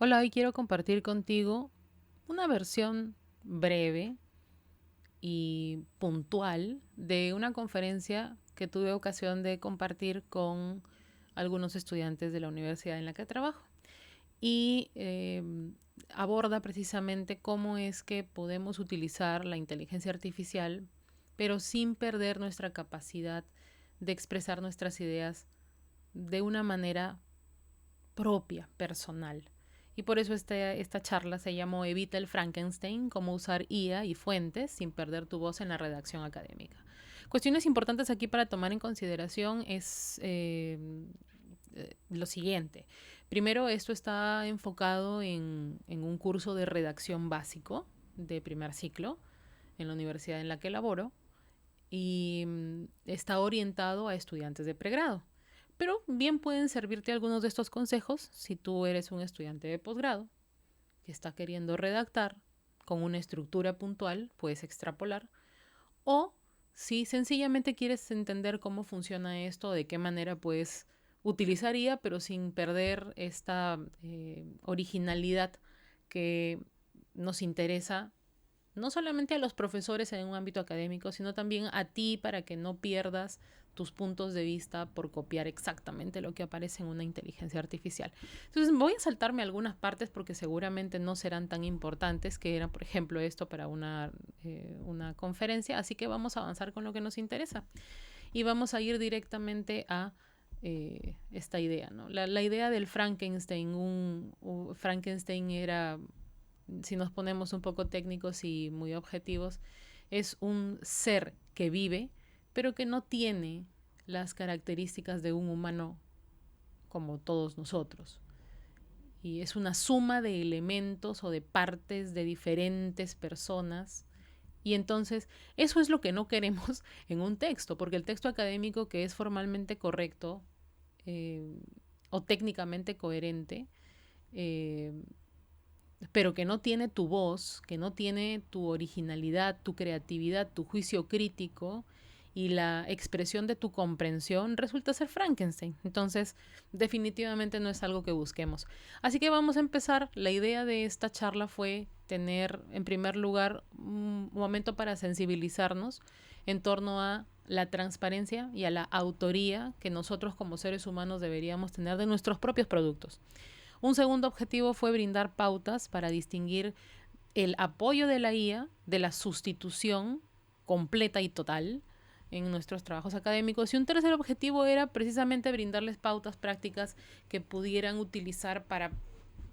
Hola, hoy quiero compartir contigo una versión breve y puntual de una conferencia que tuve ocasión de compartir con algunos estudiantes de la universidad en la que trabajo. Y aborda precisamente cómo es que podemos utilizar la inteligencia artificial, pero sin perder nuestra capacidad de expresar nuestras ideas de una manera propia, personal. Y por eso esta charla se llamó Evita el Frankenstein, cómo usar IA y fuentes sin perder tu voz en la redacción académica. Cuestiones importantes aquí para tomar en consideración es lo siguiente. Primero, esto está enfocado en un curso de redacción básico de primer ciclo en la universidad en la que laboro y está orientado a estudiantes de pregrado. Pero bien pueden servirte algunos de estos consejos si tú eres un estudiante de posgrado que está queriendo redactar con una estructura puntual, puedes extrapolar, o si sencillamente quieres entender cómo funciona esto, de qué manera puedes utilizar IA, pero sin perder esta originalidad que nos interesa no solamente a los profesores en un ámbito académico, sino también a ti para que no pierdas tus puntos de vista por copiar exactamente lo que aparece en una inteligencia artificial. Entonces voy a saltarme algunas partes porque seguramente no serán tan importantes que era, por ejemplo, esto para una conferencia, así que vamos a avanzar con lo que nos interesa y vamos a ir directamente a esta idea, ¿no? La idea del Frankenstein, Frankenstein era, si nos ponemos un poco técnicos y muy objetivos, es un ser que vive, pero que no tiene las características de un humano como todos nosotros. Y es una suma de elementos o de partes de diferentes personas. Y entonces, eso es lo que no queremos en un texto, porque el texto académico que es formalmente correcto eh, o técnicamente coherente, eh, pero que no tiene tu voz, que no tiene tu originalidad, tu creatividad, tu juicio crítico y la expresión de tu comprensión, resulta ser Frankenstein. Entonces, definitivamente no es algo que busquemos. Así que vamos a empezar. La idea de esta charla fue tener, en primer lugar, un momento para sensibilizarnos en torno a la transparencia y a la autoría que nosotros como seres humanos deberíamos tener de nuestros propios productos. Un segundo objetivo fue brindar pautas para distinguir el apoyo de la IA de la sustitución completa y total en nuestros trabajos académicos. Y un tercer objetivo era precisamente brindarles pautas prácticas que pudieran utilizar para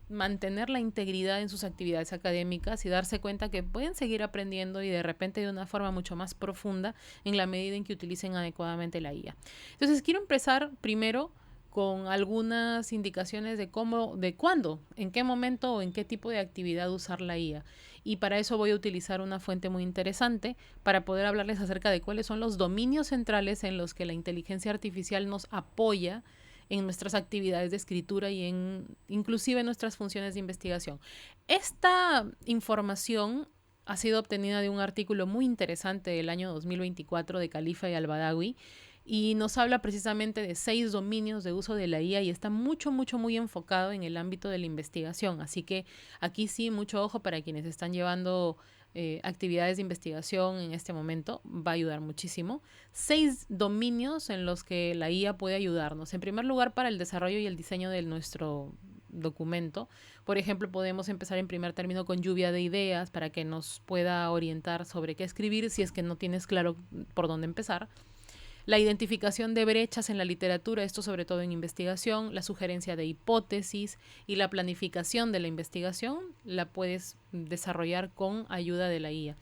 mantener la integridad en sus actividades académicas y darse cuenta que pueden seguir aprendiendo y de repente de una forma mucho más profunda en la medida en que utilicen adecuadamente la IA. Entonces quiero empezar primero con algunas indicaciones de cómo, de cuándo, en qué momento o en qué tipo de actividad usar la IA. Y para eso voy a utilizar una fuente muy interesante para poder hablarles acerca de cuáles son los dominios centrales en los que la inteligencia artificial nos apoya en nuestras actividades de escritura y en inclusive en nuestras funciones de investigación. Esta información ha sido obtenida de un artículo muy interesante del año 2024 de Khalifa y Al-Badawi y nos habla precisamente de 6 dominios de uso de la IA y está muy enfocado en el ámbito de la investigación. Así que aquí sí, mucho ojo para quienes están llevando actividades de investigación en este momento, va a ayudar muchísimo. 6 dominios en los que la IA puede ayudarnos. En primer lugar, para el desarrollo y el diseño de nuestro documento. Por ejemplo, podemos empezar en primer término con lluvia de ideas para que nos pueda orientar sobre qué escribir si es que no tienes claro por dónde empezar. La identificación de brechas en la literatura, esto sobre todo en investigación, la sugerencia de hipótesis y la planificación de la investigación la puedes desarrollar con ayuda de la IA.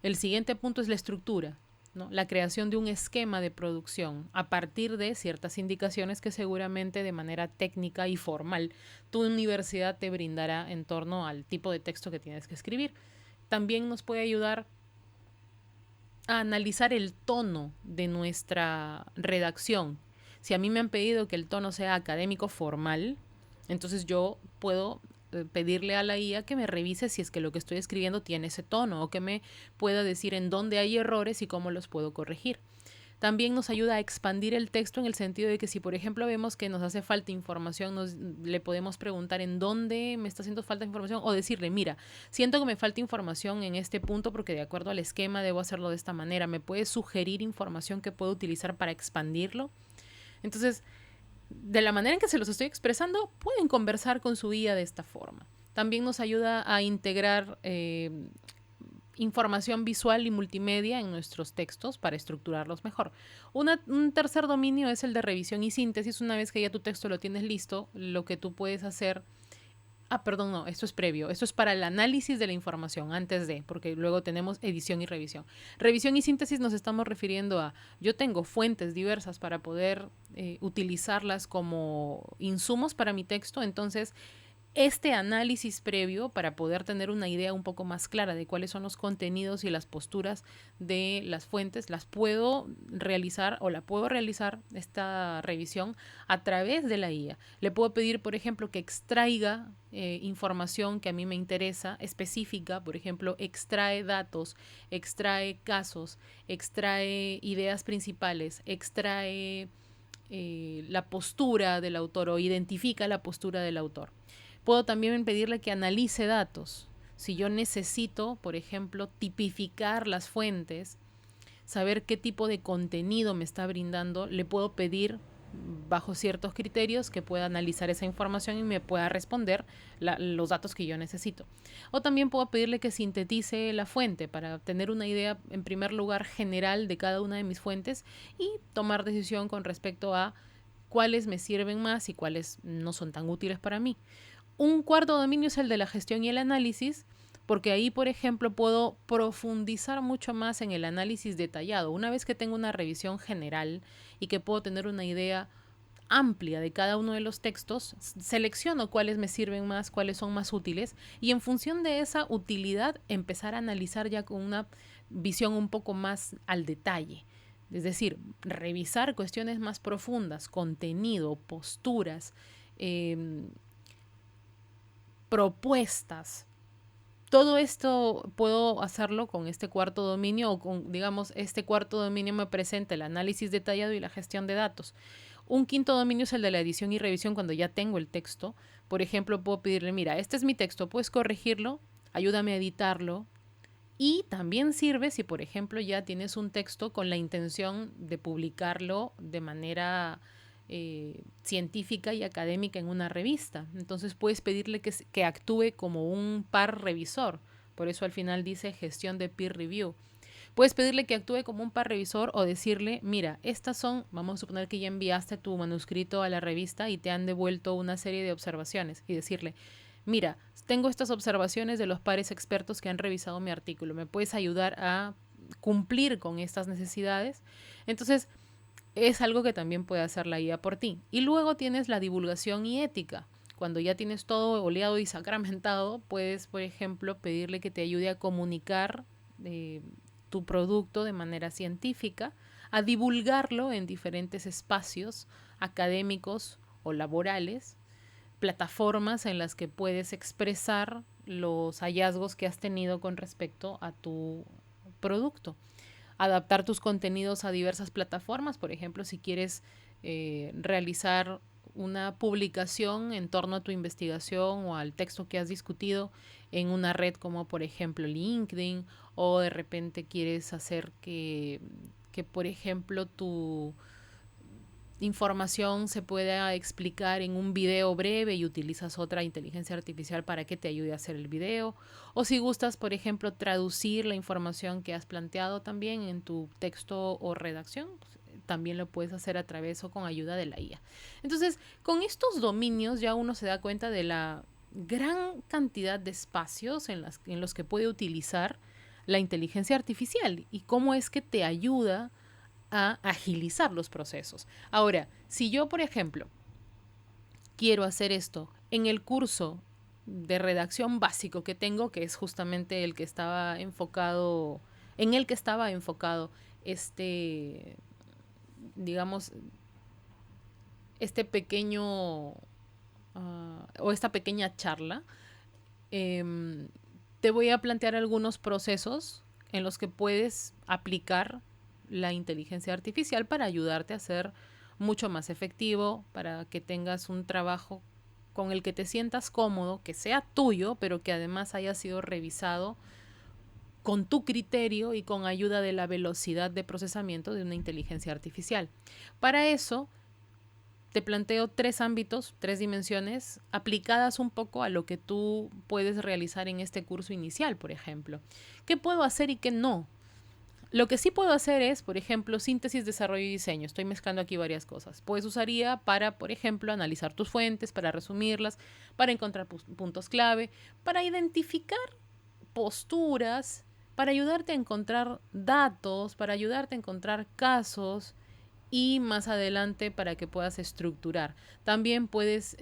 El siguiente punto es la estructura, ¿no? La creación de un esquema de producción a partir de ciertas indicaciones que seguramente de manera técnica y formal tu universidad te brindará en torno al tipo de texto que tienes que escribir. También nos puede ayudar a analizar el tono de nuestra redacción. Si a mí me han pedido que el tono sea académico formal, entonces yo puedo pedirle a la IA que me revise si es que lo que estoy escribiendo tiene ese tono o que me pueda decir en dónde hay errores y cómo los puedo corregir. También nos ayuda a expandir el texto en el sentido de que si, por ejemplo, vemos que nos hace falta información, le podemos preguntar en dónde me está haciendo falta información o decirle, mira, siento que me falta información en este punto porque de acuerdo al esquema debo hacerlo de esta manera. ¿Me puedes sugerir información que puedo utilizar para expandirlo? Entonces, de la manera en que se los estoy expresando, pueden conversar con su guía de esta forma. También nos ayuda a integrar información visual y multimedia en nuestros textos para estructurarlos mejor. Un tercer dominio es el de revisión y síntesis. Una vez que ya tu texto lo tienes listo, lo que tú puedes hacer... perdón, no, esto es previo. Esto es para el análisis de la información, antes de, porque luego tenemos edición y revisión. Revisión y síntesis nos estamos refiriendo a, yo tengo fuentes diversas para poder utilizarlas como insumos para mi texto, entonces este análisis previo para poder tener una idea un poco más clara de cuáles son los contenidos y las posturas de las fuentes, las puedo realizar o la puedo realizar esta revisión a través de la IA. Le puedo pedir, por ejemplo, que extraiga información que a mí me interesa, específica, por ejemplo, extrae datos, extrae casos, extrae ideas principales, extrae la postura del autor o identifica la postura del autor. Puedo también pedirle que analice datos. Si yo necesito, por ejemplo, tipificar las fuentes, saber qué tipo de contenido me está brindando, le puedo pedir bajo ciertos criterios que pueda analizar esa información y me pueda responder los datos que yo necesito. O también puedo pedirle que sintetice la fuente para tener una idea, en primer lugar, general de cada una de mis fuentes y tomar decisión con respecto a cuáles me sirven más y cuáles no son tan útiles para mí. Un cuarto dominio es el de la gestión y el análisis, porque ahí, por ejemplo, puedo profundizar mucho más en el análisis detallado. Una vez que tengo una revisión general y que puedo tener una idea amplia de cada uno de los textos, selecciono cuáles me sirven más, cuáles son más útiles y en función de esa utilidad empezar a analizar ya con una visión un poco más al detalle. Es decir, revisar cuestiones más profundas, contenido, posturas, propuestas. Todo esto puedo hacerlo con este cuarto dominio o con, digamos, este cuarto dominio me presenta el análisis detallado y la gestión de datos. Un quinto dominio es el de la edición y revisión cuando ya tengo el texto. Por ejemplo, puedo pedirle, mira, este es mi texto, ¿puedes corregirlo? Ayúdame a editarlo. Y también sirve si, por ejemplo, ya tienes un texto con la intención de publicarlo de manera científica y académica en una revista. Entonces puedes pedirle que actúe como un par revisor. Por eso al final dice gestión de peer review. Puedes pedirle que actúe como un par revisor o decirle, mira, estas son, vamos a suponer que ya enviaste tu manuscrito a la revista y te han devuelto una serie de observaciones y decirle, mira, tengo estas observaciones de los pares expertos que han revisado mi artículo, ¿me puedes ayudar a cumplir con estas necesidades? Entonces, es algo que también puede hacer la IA por ti. Y luego tienes la divulgación y ética. Cuando ya tienes todo oleado y sacramentado, puedes, por ejemplo, pedirle que te ayude a comunicar tu producto de manera científica, a divulgarlo en diferentes espacios académicos o laborales, plataformas en las que puedes expresar los hallazgos que has tenido con respecto a tu producto. Adaptar tus contenidos a diversas plataformas, por ejemplo, si quieres realizar una publicación en torno a tu investigación o al texto que has discutido en una red como por ejemplo LinkedIn, o de repente quieres hacer que por ejemplo tu información se pueda explicar en un video breve y utilizas otra inteligencia artificial para que te ayude a hacer el video. O si gustas, por ejemplo, traducir la información que has planteado también en tu texto o redacción, también lo puedes hacer a través o con ayuda de la IA. Entonces, con estos dominios ya uno se da cuenta de la gran cantidad de espacios en los que puede utilizar la inteligencia artificial y cómo es que te ayuda a agilizar los procesos. Ahora, si yo, por ejemplo, quiero hacer esto en el curso de redacción básico que tengo, que es justamente el que estaba enfocado, en el que estaba enfocado digamos, este pequeño o esta pequeña charla, te voy a plantear algunos procesos en los que puedes aplicar la inteligencia artificial para ayudarte a ser mucho más efectivo, para que tengas un trabajo con el que te sientas cómodo, que sea tuyo, pero que además haya sido revisado con tu criterio y con ayuda de la velocidad de procesamiento de una inteligencia artificial. Para eso, te planteo 3 ámbitos, 3 dimensiones, aplicadas un poco a lo que tú puedes realizar en este curso inicial, por ejemplo. ¿Qué puedo hacer y qué no? Lo que sí puedo hacer es, por ejemplo, síntesis, desarrollo y diseño. Estoy mezclando aquí varias cosas. Pues usaría para, por ejemplo, analizar tus fuentes, para resumirlas, para encontrar puntos clave, para identificar posturas, para ayudarte a encontrar datos, para ayudarte a encontrar casos y más adelante para que puedas estructurar. También puedes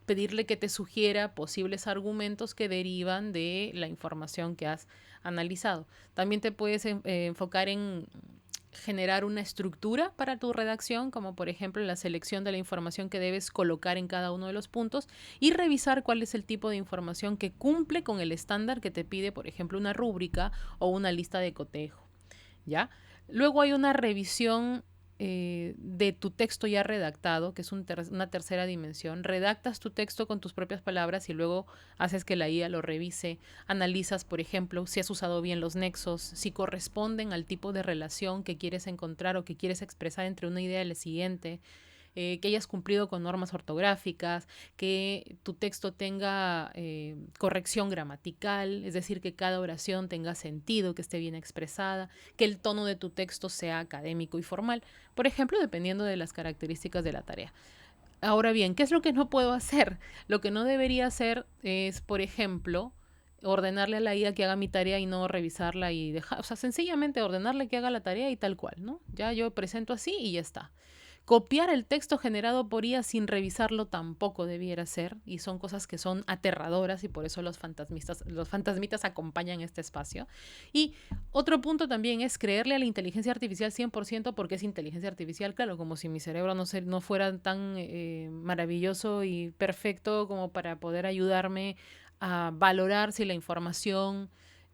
pedirle que te sugiera posibles argumentos que derivan de la información que has analizado. También te puedes enfocar en generar una estructura para tu redacción, como por ejemplo la selección de la información que debes colocar en cada uno de los puntos y revisar cuál es el tipo de información que cumple con el estándar que te pide, por ejemplo, una rúbrica o una lista de cotejo. ¿Ya? Luego hay una revisión de tu texto ya redactado, que es una tercera dimensión. Redactas tu texto con tus propias palabras y luego haces que la IA lo revise. Analizas, por ejemplo, si has usado bien los nexos, si corresponden al tipo de relación que quieres encontrar o que quieres expresar entre una idea y la siguiente. Que hayas cumplido con normas ortográficas, que tu texto tenga corrección gramatical, es decir, que cada oración tenga sentido, que esté bien expresada, que el tono de tu texto sea académico y formal, por ejemplo, dependiendo de las características de la tarea. Ahora bien, ¿qué es lo que no puedo hacer? Lo que no debería hacer es, por ejemplo, ordenarle a la IA que haga mi tarea y no revisarla y dejar, o sea, sencillamente ordenarle que haga la tarea y tal cual, ¿no? Ya yo presento así y ya está. Copiar el texto generado por IA sin revisarlo tampoco debiera ser, y son cosas que son aterradoras y por eso los fantasmitas acompañan este espacio. Y otro punto también es creerle a la inteligencia artificial 100% porque es inteligencia artificial, claro, como si mi cerebro no fuera tan maravilloso y perfecto como para poder ayudarme a valorar si la información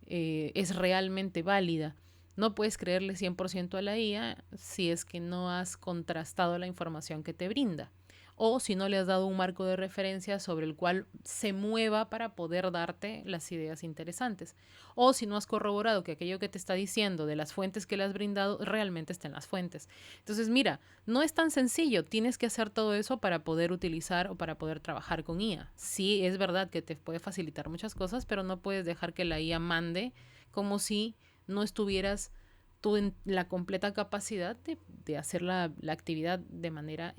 es realmente válida. No puedes creerle 100% a la IA si es que no has contrastado la información que te brinda o si no le has dado un marco de referencia sobre el cual se mueva para poder darte las ideas interesantes. O si no has corroborado que aquello que te está diciendo de las fuentes que le has brindado realmente está en las fuentes. Entonces, mira, no es tan sencillo. Tienes que hacer todo eso para poder utilizar o para poder trabajar con IA. Sí, es verdad que te puede facilitar muchas cosas, pero no puedes dejar que la IA mande como si no estuvieras tú en la completa capacidad de hacer la actividad de manera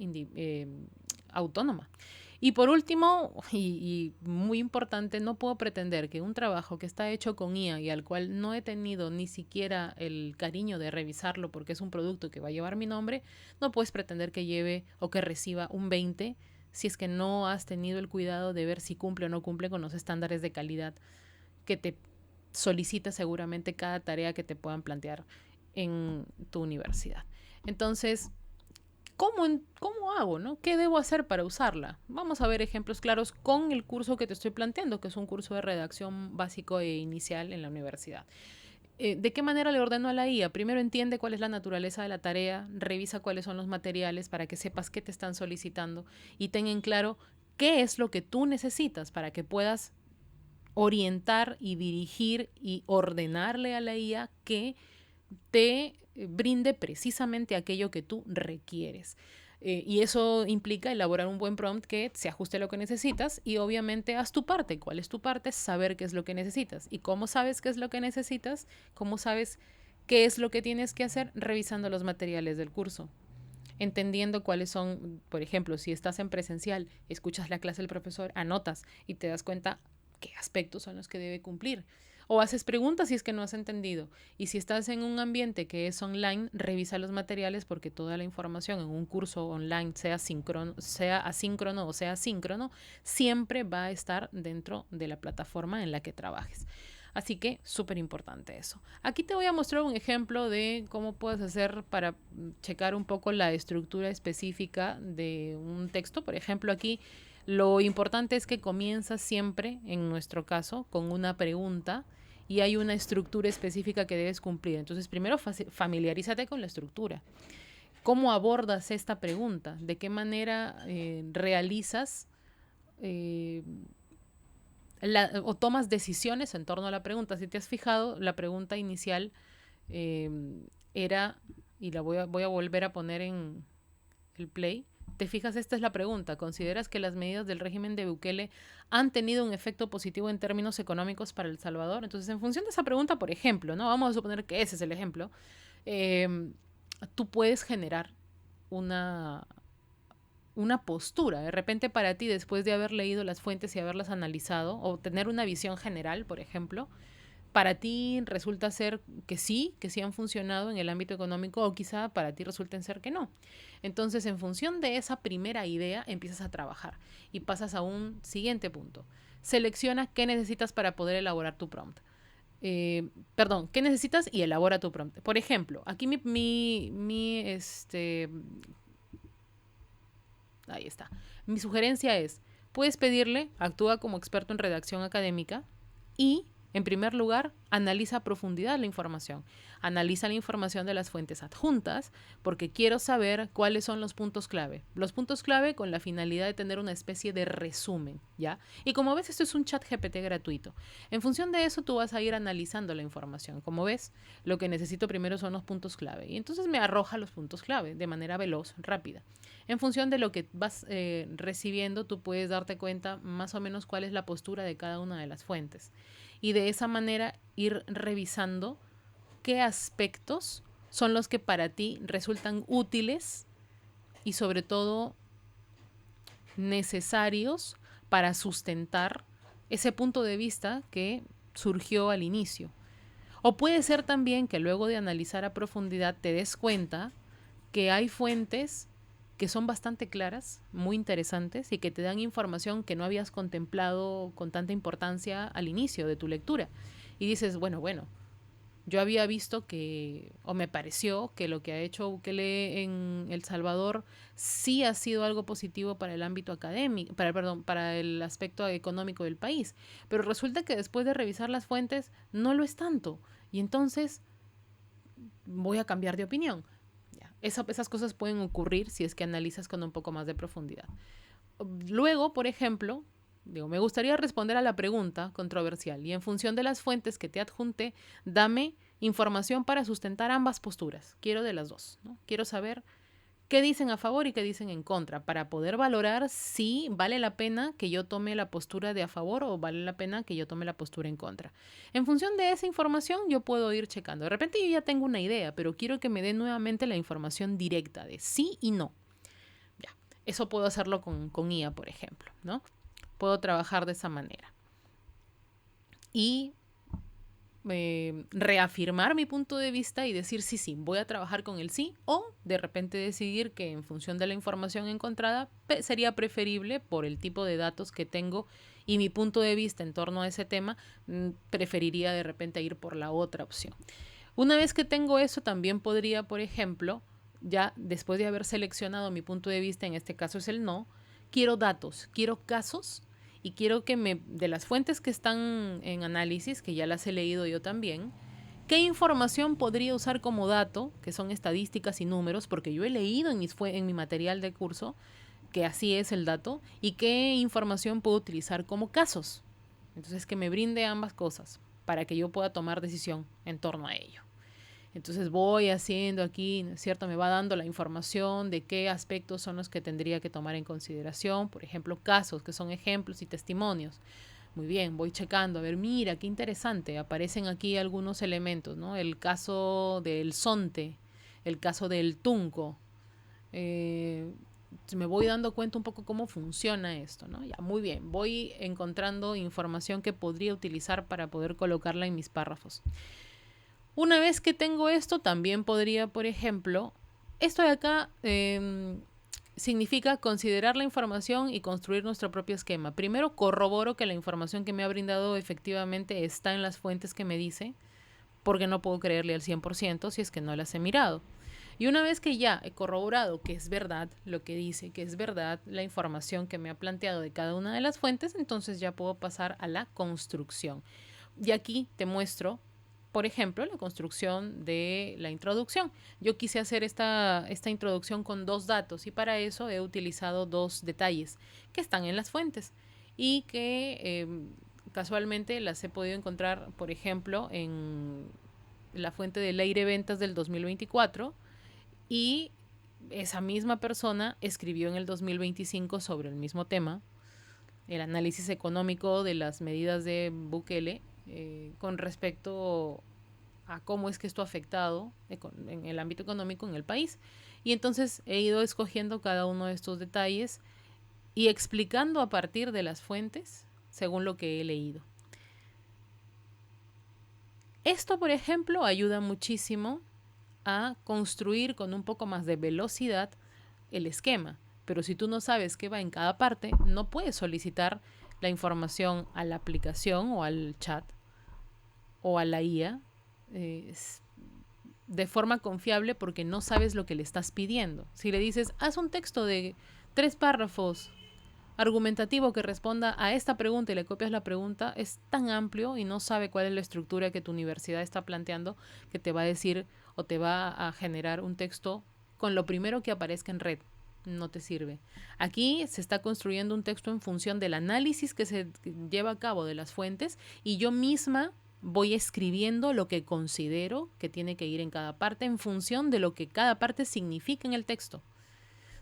autónoma. Y por último, y muy importante, no puedo pretender que un trabajo que está hecho con IA y al cual no he tenido ni siquiera el cariño de revisarlo porque es un producto que va a llevar mi nombre, no puedes pretender que lleve o que reciba un 20 si es que no has tenido el cuidado de ver si cumple o no cumple con los estándares de calidad que te solicita seguramente cada tarea que te puedan plantear en tu universidad. Entonces, ¿cómo hago? ¿No? ¿Qué debo hacer para usarla? Vamos a ver ejemplos claros con el curso que te estoy planteando, que es un curso de redacción básico e inicial en la universidad. ¿De qué manera le ordeno a la IA? Primero entiende cuál es la naturaleza de la tarea, revisa cuáles son los materiales para que sepas qué te están solicitando y ten en claro qué es lo que tú necesitas para que puedas orientar y dirigir y ordenarle a la IA que te brinde precisamente aquello que tú requieres. Y eso implica elaborar un buen prompt que se ajuste a lo que necesitas y obviamente haz tu parte. ¿Cuál es tu parte? Saber qué es lo que necesitas. ¿Y cómo sabes qué es lo que necesitas? ¿Cómo sabes qué es lo que tienes que hacer? Revisando los materiales del curso. Entendiendo cuáles son, por ejemplo, si estás en presencial, escuchas la clase del profesor, anotas y te das cuenta qué aspectos son los que debe cumplir. O haces preguntas si es que no has entendido. Y si estás en un ambiente que es online, revisa los materiales porque toda la información en un curso online, sea asíncrono o sea síncrono, siempre va a estar dentro de la plataforma en la que trabajes. Así que súper importante eso. Aquí te voy a mostrar un ejemplo de cómo puedes hacer para checar un poco la estructura específica de un texto. Por ejemplo, aquí lo importante es que comienza siempre, en nuestro caso, con una pregunta y hay una estructura específica que debes cumplir. Entonces, primero familiarízate con la estructura. ¿Cómo abordas esta pregunta? ¿De qué manera realizas eh, o tomas decisiones en torno a la pregunta? Si te has fijado, la pregunta inicial eh, era, y la voy a volver a poner en el play. ¿Te fijas? Esta es la pregunta. ¿Consideras que las medidas del régimen de Bukele han tenido un efecto positivo en términos económicos para El Salvador? Entonces, en función de esa pregunta, por ejemplo, ¿no? Vamos a suponer que ese es el ejemplo. eh, Tú puedes generar una, una postura. De repente para ti, después de haber leído las fuentes y haberlas analizado, o tener una visión general, por ejemplo, para ti resulta ser que sí han funcionado en el ámbito económico, o quizá para ti resulten ser que no. Entonces, en función de esa primera idea, empiezas a trabajar y pasas a un siguiente punto. Selecciona qué necesitas para poder elaborar tu prompt. Perdón, ¿qué necesitas? Y elabora tu prompt. Por ejemplo, aquí ahí está. Mi sugerencia es, puedes pedirle, actúa como experto en redacción académica y, en primer lugar, analiza a profundidad la información. Analiza la información de las fuentes adjuntas porque quiero saber cuáles son los puntos clave. Los puntos clave con la finalidad de tener una especie de resumen, ¿ya? Y como ves, esto es un chat GPT gratuito. En función de eso, tú vas a ir analizando la información. Como ves, lo que necesito primero son los puntos clave. Y entonces me arroja los puntos clave de manera veloz, rápida. En función de lo que vas recibiendo, tú puedes darte cuenta más o menos cuál es la postura de cada una de las fuentes. Y de esa manera ir revisando qué aspectos son los que para ti resultan útiles y sobre todo necesarios para sustentar ese punto de vista que surgió al inicio. O puede ser también que luego de analizar a profundidad te des cuenta que hay fuentes que son bastante claras, muy interesantes y que te dan información que no habías contemplado con tanta importancia al inicio de tu lectura. Y dices, bueno, yo había visto que, o me pareció que lo que ha hecho Bukele en El Salvador sí ha sido algo positivo para el ámbito académico, para el aspecto económico del país. Pero resulta que después de revisar las fuentes no lo es tanto. Y entonces voy a cambiar de opinión. Esas cosas pueden ocurrir si es que analizas con un poco más de profundidad. Luego, por ejemplo, me gustaría responder a la pregunta controversial y en función de las fuentes que te adjunté, dame información para sustentar ambas posturas. Quiero de las dos, ¿no? Quiero saber qué dicen a favor y qué dicen en contra para poder valorar si vale la pena que yo tome la postura de a favor o vale la pena que yo tome la postura en contra. En función de esa información yo puedo ir checando. De repente yo ya tengo una idea, pero quiero que me dé nuevamente la información directa de sí y no. Ya, eso puedo hacerlo con IA, por ejemplo, ¿no? Puedo trabajar de esa manera. Y reafirmar mi punto de vista y decir sí, voy a trabajar con el sí, o de repente decidir que en función de la información encontrada sería preferible por el tipo de datos que tengo y mi punto de vista en torno a ese tema, preferiría de repente ir por la otra opción. Una vez que tengo eso, también podría, por ejemplo, ya después de haber seleccionado mi punto de vista, en este caso es el no, quiero datos, quiero casos y quiero que de las fuentes que están en análisis, que ya las he leído yo también, ¿qué información podría usar como dato, que son estadísticas y números? Porque yo he leído en mi material de curso que así es el dato, y qué información puedo utilizar como casos. Entonces, que me brinde ambas cosas para que yo pueda tomar decisión en torno a ello. Entonces voy haciendo aquí, ¿no es cierto? Me va dando la información de qué aspectos son los que tendría que tomar en consideración. Por ejemplo, casos que son ejemplos y testimonios. Muy bien, voy checando. A ver, mira, qué interesante. Aparecen aquí algunos elementos, ¿no? El caso del Zonte, el caso del Tunco. Me voy dando cuenta un poco cómo funciona esto, ¿no? Ya, muy bien. Voy encontrando información que podría utilizar para poder colocarla en mis párrafos. Una vez que tengo esto, también podría, por ejemplo, esto de acá significa considerar la información y construir nuestro propio esquema. Primero, corroboro que la información que me ha brindado efectivamente está en las fuentes que me dice, porque no puedo creerle al 100% si es que no las he mirado. Y una vez que ya he corroborado que es verdad lo que dice, que es verdad la información que me ha planteado de cada una de las fuentes, entonces ya puedo pasar a la construcción. Y aquí te muestro, por ejemplo, la construcción de la introducción. Yo quise hacer esta introducción con 2 datos y para eso he utilizado 2 detalles que están en las fuentes y que casualmente las he podido encontrar, por ejemplo, en la fuente de Ley de Ventas del 2024 y esa misma persona escribió en el 2025 sobre el mismo tema, el análisis económico de las medidas de Bukele con respecto a cómo es que esto ha afectado en el ámbito económico en el país. Y entonces he ido escogiendo cada uno de estos detalles y explicando a partir de las fuentes según lo que he leído. Esto, por ejemplo, ayuda muchísimo a construir con un poco más de velocidad el esquema. Pero si tú no sabes qué va en cada parte, no puedes solicitar la información a la aplicación o al chat o a la IA de forma confiable porque no sabes lo que le estás pidiendo. Si le dices, haz un texto de 3 párrafos argumentativo que responda a esta pregunta y le copias la pregunta, es tan amplio y no sabe cuál es la estructura que tu universidad está planteando que te va a decir o te va a generar un texto con lo primero que aparezca en red. No te sirve. Aquí se está construyendo un texto en función del análisis que se lleva a cabo de las fuentes y yo misma voy escribiendo lo que considero que tiene que ir en cada parte en función de lo que cada parte significa en el texto.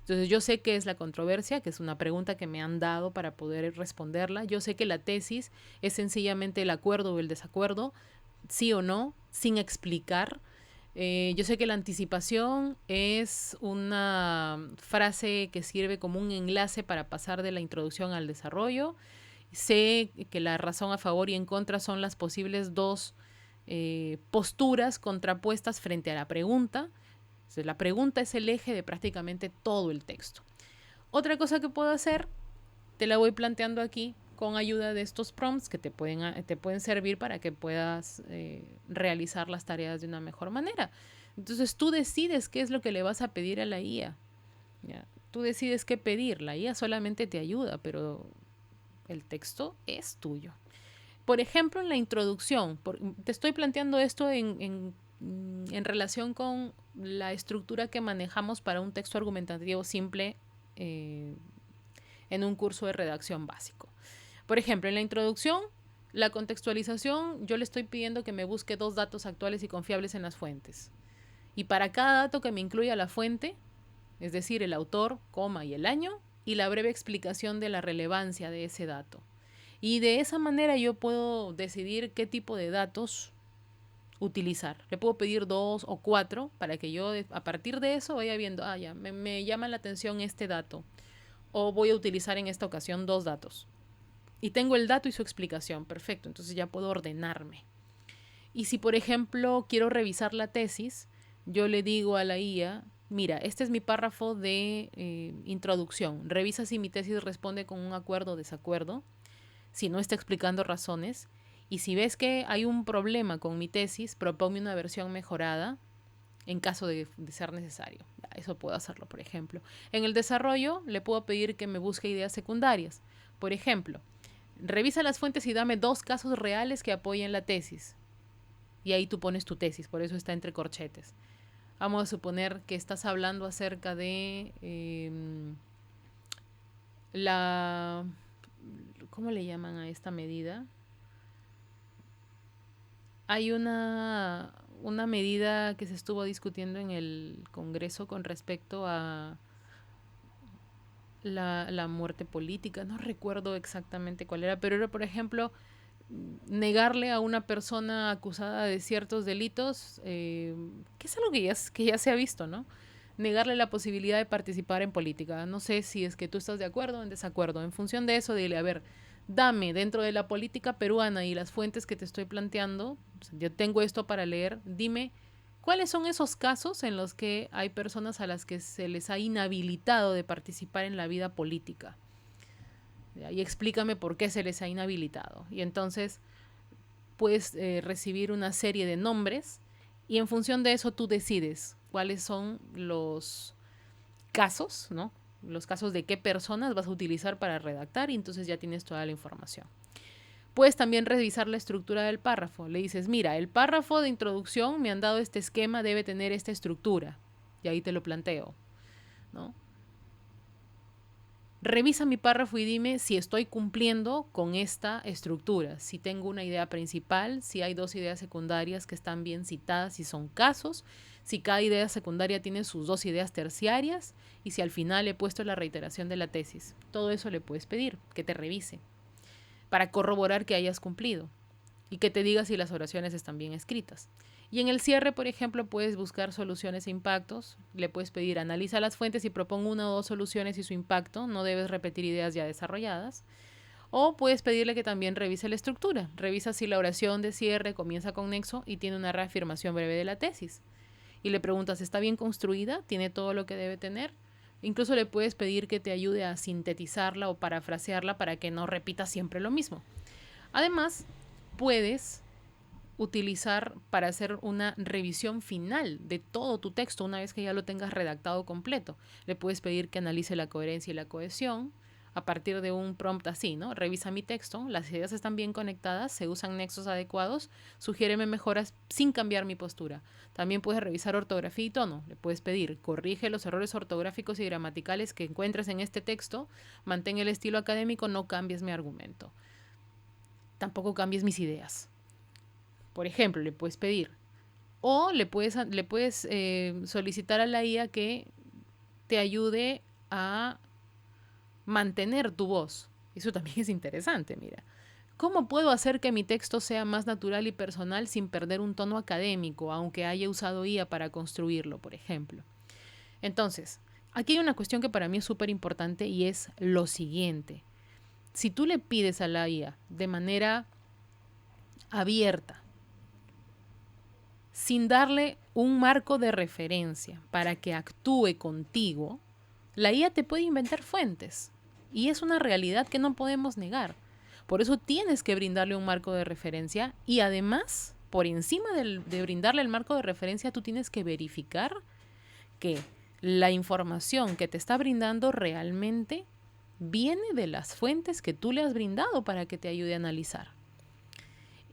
Entonces yo sé qué es la controversia, que es una pregunta que me han dado para poder responderla. Yo sé que la tesis es sencillamente el acuerdo o el desacuerdo, sí o no, sin explicar. Yo sé que la anticipación es una frase que sirve como un enlace para pasar de la introducción al desarrollo. Sé que la razón a favor y en contra son las posibles 2 posturas contrapuestas frente a la pregunta. Entonces, la pregunta es el eje de prácticamente todo el texto. Otra cosa que puedo hacer, te la voy planteando aquí con ayuda de estos prompts que te pueden servir para que puedas realizar las tareas de una mejor manera. Entonces tú decides qué es lo que le vas a pedir a la IA. ¿Ya? Tú decides qué pedir. La IA solamente te ayuda, pero el texto es tuyo. Por ejemplo, en la introducción, te estoy planteando esto en relación con la estructura que manejamos para un texto argumentativo simple en un curso de redacción básico. Por ejemplo, en la introducción, la contextualización, yo le estoy pidiendo que me busque 2 datos actuales y confiables en las fuentes. Y para cada dato que me incluya la fuente, es decir, el autor, coma y el año, y la breve explicación de la relevancia de ese dato. Y de esa manera yo puedo decidir qué tipo de datos utilizar. Le puedo pedir 2 o 4 para que yo a partir de eso vaya viendo, ya, me llama la atención este dato. O voy a utilizar en esta ocasión 2 datos. Y tengo el dato y su explicación. Perfecto, entonces ya puedo ordenarme. Y si, por ejemplo, quiero revisar la tesis, yo le digo a la IA, mira, este es mi párrafo de introducción. Revisa si mi tesis responde con un acuerdo o desacuerdo, si no está explicando razones. Y si ves que hay un problema con mi tesis, proponme una versión mejorada en caso de ser necesario. Eso puedo hacerlo, por ejemplo. En el desarrollo le puedo pedir que me busque ideas secundarias. Por ejemplo, revisa las fuentes y dame 2 casos reales que apoyen la tesis. Y ahí tú pones tu tesis, por eso está entre corchetes. Vamos a suponer que estás hablando acerca de la... ¿Cómo le llaman a esta medida? Hay una medida que se estuvo discutiendo en el Congreso con respecto a la muerte política. No recuerdo exactamente cuál era, pero era, por ejemplo, negarle a una persona acusada de ciertos delitos, que es algo que ya se ha visto, ¿no? Negarle la posibilidad de participar en política. No sé si es que tú estás de acuerdo o en desacuerdo. En función de eso, dile, a ver, dame dentro de la política peruana y las fuentes que te estoy planteando, o sea, yo tengo esto para leer, dime cuáles son esos casos en los que hay personas a las que se les ha inhabilitado de participar en la vida política. Y explícame por qué se les ha inhabilitado. Y entonces puedes recibir una serie de nombres y en función de eso tú decides cuáles son los casos, ¿no? Los casos de qué personas vas a utilizar para redactar y entonces ya tienes toda la información. Puedes también revisar la estructura del párrafo. Le dices, mira, el párrafo de introducción me han dado este esquema, debe tener esta estructura. Y ahí te lo planteo, ¿no? Revisa mi párrafo y dime si estoy cumpliendo con esta estructura, si tengo una idea principal, si hay dos ideas secundarias que están bien citadas, si son casos, si cada idea secundaria tiene sus dos ideas terciarias y si al final he puesto la reiteración de la tesis. Todo eso le puedes pedir, que te revise, para corroborar que hayas cumplido y que te diga si las oraciones están bien escritas. Y en el cierre, por ejemplo, puedes buscar soluciones e impactos. Le puedes pedir, analiza las fuentes y proponga una o dos soluciones y su impacto. No debes repetir ideas ya desarrolladas. O puedes pedirle que también revise la estructura. Revisa si la oración de cierre comienza con nexo y tiene una reafirmación breve de la tesis. Y le preguntas, ¿está bien construida? ¿Tiene todo lo que debe tener? Incluso le puedes pedir que te ayude a sintetizarla o parafrasearla para que no repita siempre lo mismo. Además, puedes utilizar para hacer una revisión final de todo tu texto una vez que ya lo tengas redactado completo. Le puedes pedir que analice la coherencia y la cohesión a partir de un prompt así, ¿no? Revisa mi texto, las ideas están bien conectadas, se usan nexos adecuados, sugiéreme mejoras sin cambiar mi postura. También puedes revisar ortografía y tono. Le puedes pedir, corrige los errores ortográficos y gramaticales que encuentres en este texto, mantén el estilo académico, no cambies mi argumento. Tampoco cambies mis ideas. Por ejemplo, le puedes pedir. O le puedes solicitar a la IA que te ayude a mantener tu voz. Eso también es interesante, mira. ¿Cómo puedo hacer que mi texto sea más natural y personal sin perder un tono académico, aunque haya usado IA para construirlo, por ejemplo? Entonces, aquí hay una cuestión que para mí es súper importante y es lo siguiente. Si tú le pides a la IA de manera abierta, sin darle un marco de referencia para que actúe contigo, la IA te puede inventar fuentes. Y es una realidad que no podemos negar. Por eso tienes que brindarle un marco de referencia y además, por encima de brindarle el marco de referencia, tú tienes que verificar que la información que te está brindando realmente viene de las fuentes que tú le has brindado para que te ayude a analizar.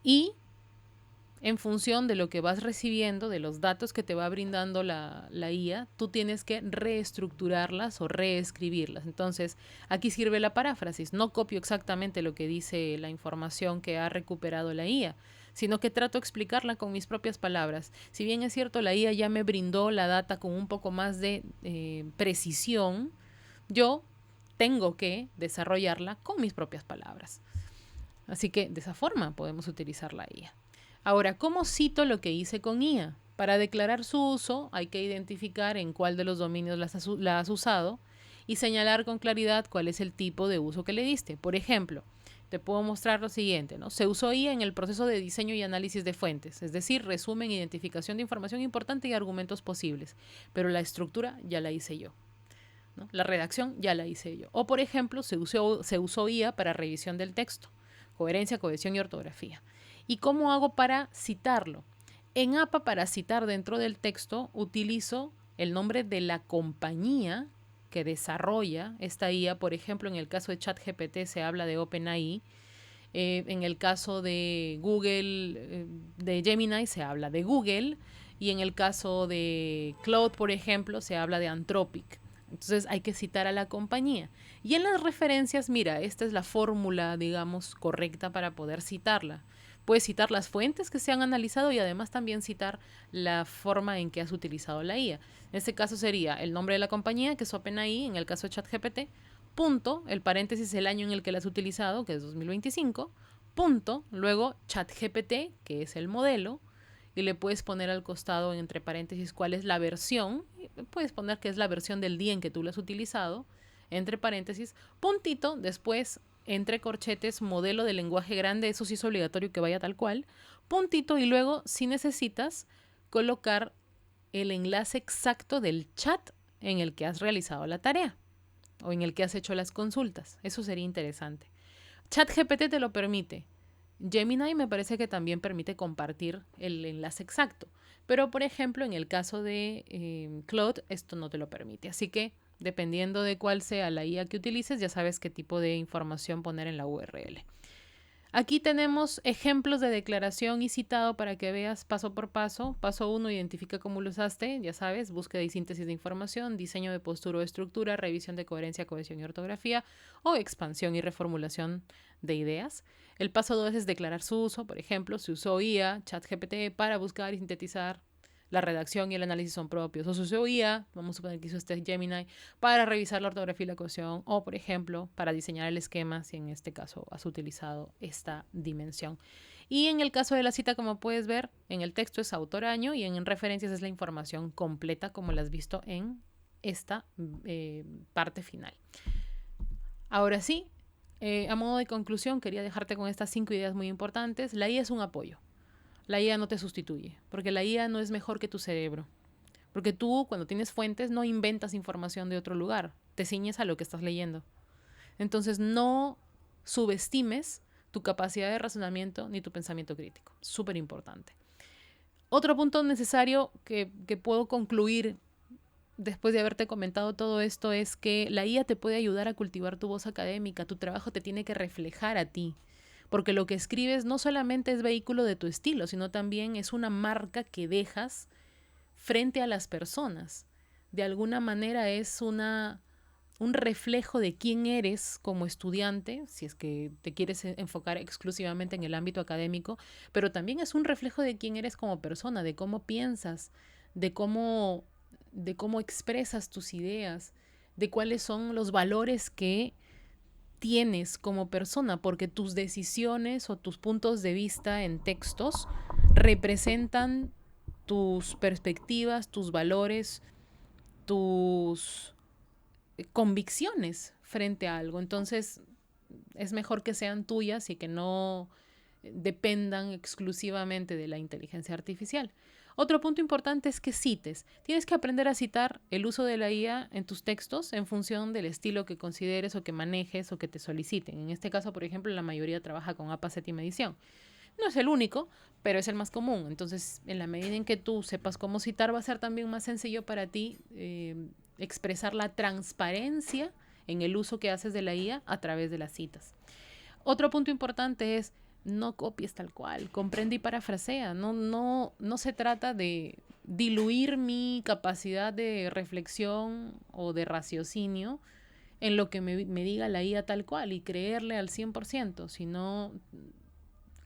Y en función de lo que vas recibiendo, de los datos que te va brindando la IA, tú tienes que reestructurarlas o reescribirlas. Entonces, aquí sirve la paráfrasis. No copio exactamente lo que dice la información que ha recuperado la IA, sino que trato de explicarla con mis propias palabras. Si bien es cierto, la IA ya me brindó la data con un poco más de precisión, yo tengo que desarrollarla con mis propias palabras. Así que de esa forma podemos utilizar la IA. Ahora, ¿cómo cito lo que hice con IA? Para declarar su uso hay que identificar en cuál de los dominios la has usado y señalar con claridad cuál es el tipo de uso que le diste. Por ejemplo, te puedo mostrar lo siguiente, ¿no? Se usó IA en el proceso de diseño y análisis de fuentes, es decir, resumen, identificación de información importante y argumentos posibles, pero la estructura ya la hice yo, ¿no? La redacción ya la hice yo. O, por ejemplo, se usó IA para revisión del texto, coherencia, cohesión y ortografía. ¿Y cómo hago para citarlo? En APA, para citar dentro del texto, utilizo el nombre de la compañía que desarrolla esta IA. Por ejemplo, en el caso de ChatGPT se habla de OpenAI. En el caso de Google, de Gemini, se habla de Google. Y en el caso de Claude, por ejemplo, se habla de Anthropic. Entonces hay que citar a la compañía. Y en las referencias, mira, esta es la fórmula, digamos, correcta para poder citarla. Puedes citar las fuentes que se han analizado y además también citar la forma en que has utilizado la IA. En este caso sería el nombre de la compañía, que es OpenAI, en el caso de ChatGPT, punto, el paréntesis, el año en el que la has utilizado, que es 2025, punto, luego ChatGPT, que es el modelo, y le puedes poner al costado, entre paréntesis, cuál es la versión. Puedes poner que es la versión del día en que tú lo has utilizado, entre paréntesis, puntito, después entre corchetes, modelo de lenguaje grande, eso sí es obligatorio que vaya tal cual, puntito, y luego, si necesitas, colocar el enlace exacto del chat en el que has realizado la tarea o en el que has hecho las consultas. Eso sería interesante. ChatGPT te lo permite. Gemini me parece que también permite compartir el enlace exacto. Pero, por ejemplo, en el caso de Claude, esto no te lo permite. Así que, dependiendo de cuál sea la IA que utilices, ya sabes qué tipo de información poner en la URL. Aquí tenemos ejemplos de declaración y citado para que veas paso por paso. Paso 1, identifica cómo lo usaste, ya sabes, búsqueda y síntesis de información, diseño de postura o estructura, revisión de coherencia, cohesión y ortografía, o expansión y reformulación de ideas. El paso 2 es declarar su uso, por ejemplo, se usó IA, ChatGPT para buscar y sintetizar. La redacción y el análisis son propios. O se usó IA, vamos a suponer que hizo este Gemini, para revisar la ortografía y la cohesión, o por ejemplo, para diseñar el esquema, si en este caso has utilizado esta dimensión. Y en el caso de la cita, como puedes ver, en el texto es autor año y en referencias es la información completa, como la has visto en esta parte final. Ahora sí, a modo de conclusión, quería dejarte con estas 5 ideas muy importantes. La IA es un apoyo. La IA no te sustituye, porque la IA no es mejor que tu cerebro. Porque tú, cuando tienes fuentes, no inventas información de otro lugar, te ciñes a lo que estás leyendo. Entonces, no subestimes tu capacidad de razonamiento ni tu pensamiento crítico. Súper importante. Otro punto necesario que puedo concluir después de haberte comentado todo esto es que la IA te puede ayudar a cultivar tu voz académica, tu trabajo te tiene que reflejar a ti, porque lo que escribes no solamente es vehículo de tu estilo, sino también es una marca que dejas frente a las personas. De alguna manera es un reflejo de quién eres como estudiante, si es que te quieres enfocar exclusivamente en el ámbito académico, pero también es un reflejo de quién eres como persona, de cómo piensas, de cómo, de cómo expresas tus ideas, de cuáles son los valores que tienes como persona, porque tus decisiones o tus puntos de vista en textos representan tus perspectivas, tus valores, tus convicciones frente a algo. Entonces, es mejor que sean tuyas y que no dependan exclusivamente de la inteligencia artificial. Otro punto importante es que cites. Tienes que aprender a citar el uso de la IA en tus textos en función del estilo que consideres o que manejes o que te soliciten. En este caso, por ejemplo, la mayoría trabaja con APA séptima edición. No es el único, pero es el más común. Entonces, en la medida en que tú sepas cómo citar, va a ser también más sencillo para ti expresar la transparencia en el uso que haces de la IA a través de las citas. Otro punto importante es no copies tal cual, comprende y parafrasea. No se trata de diluir mi capacidad de reflexión o de raciocinio en lo que me diga la IA tal cual y creerle al 100%, sino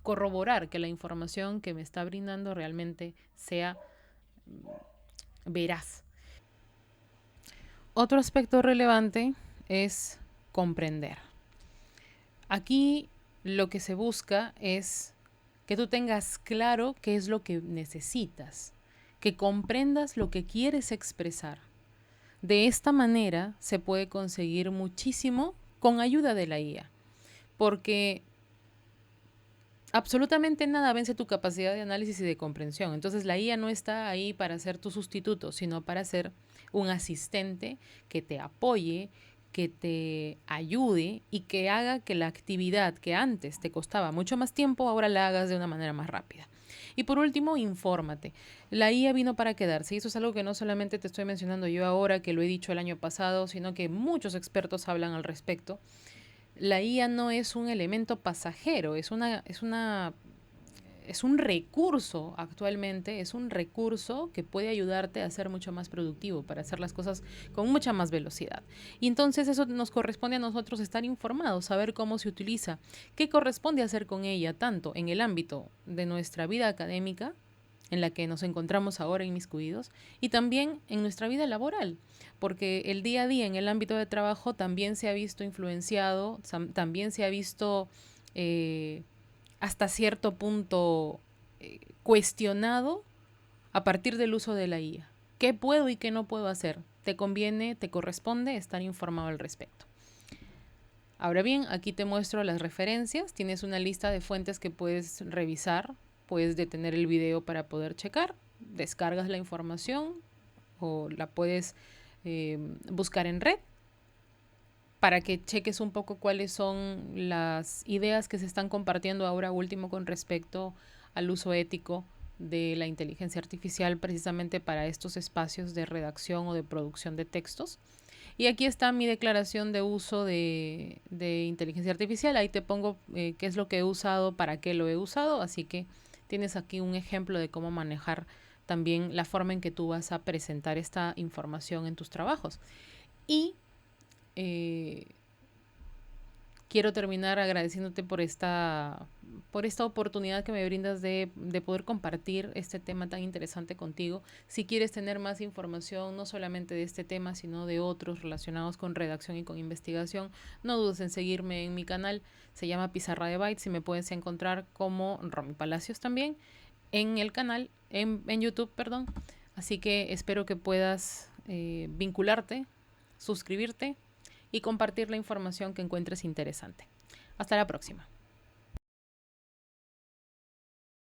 corroborar que la información que me está brindando realmente sea veraz. Otro aspecto relevante es comprender. Aquí lo que se busca es que tú tengas claro qué es lo que necesitas, que comprendas lo que quieres expresar. De esta manera se puede conseguir muchísimo con ayuda de la IA, porque absolutamente nada vence tu capacidad de análisis y de comprensión. Entonces la IA no está ahí para ser tu sustituto, sino para ser un asistente que te apoye, que te ayude y que haga que la actividad que antes te costaba mucho más tiempo, ahora la hagas de una manera más rápida. Y por último, infórmate. La IA vino para quedarse y eso es algo que no solamente te estoy mencionando yo ahora, que lo he dicho el año pasado, sino que muchos expertos hablan al respecto. La IA no es un elemento pasajero, es un recurso actualmente, es un recurso que puede ayudarte a ser mucho más productivo, para hacer las cosas con mucha más velocidad. Y entonces eso nos corresponde a nosotros estar informados, saber cómo se utiliza, qué corresponde hacer con ella, tanto en el ámbito de nuestra vida académica, en la que nos encontramos ahora inmiscuidos, y también en nuestra vida laboral, porque el día a día en el ámbito de trabajo también se ha visto influenciado, también se ha visto hasta cierto punto cuestionado a partir del uso de la IA. ¿Qué puedo y qué no puedo hacer? Te conviene, te corresponde estar informado al respecto. Ahora bien, aquí te muestro las referencias. Tienes una lista de fuentes que puedes revisar. Puedes detener el video para poder checar. Descargas la información o la puedes buscar en red para que cheques un poco cuáles son las ideas que se están compartiendo ahora último con respecto al uso ético de la inteligencia artificial precisamente para estos espacios de redacción o de producción de textos. Y aquí está mi declaración de uso de inteligencia artificial. Ahí te pongo qué es lo que he usado, para qué lo he usado. Así que tienes aquí un ejemplo de cómo manejar también la forma en que tú vas a presentar esta información en tus trabajos. Y eh, quiero terminar agradeciéndote por esta oportunidad que me brindas de poder compartir este tema tan interesante contigo. Si quieres tener más información, no solamente de este tema, sino de otros relacionados con redacción y con investigación, no dudes en seguirme en mi canal. Se llama Pizarra de Bytes y me puedes encontrar como Romy Palacios también en el canal, en YouTube, perdón. Así que espero que puedas vincularte, suscribirte y compartir la información que encuentres interesante. Hasta la próxima.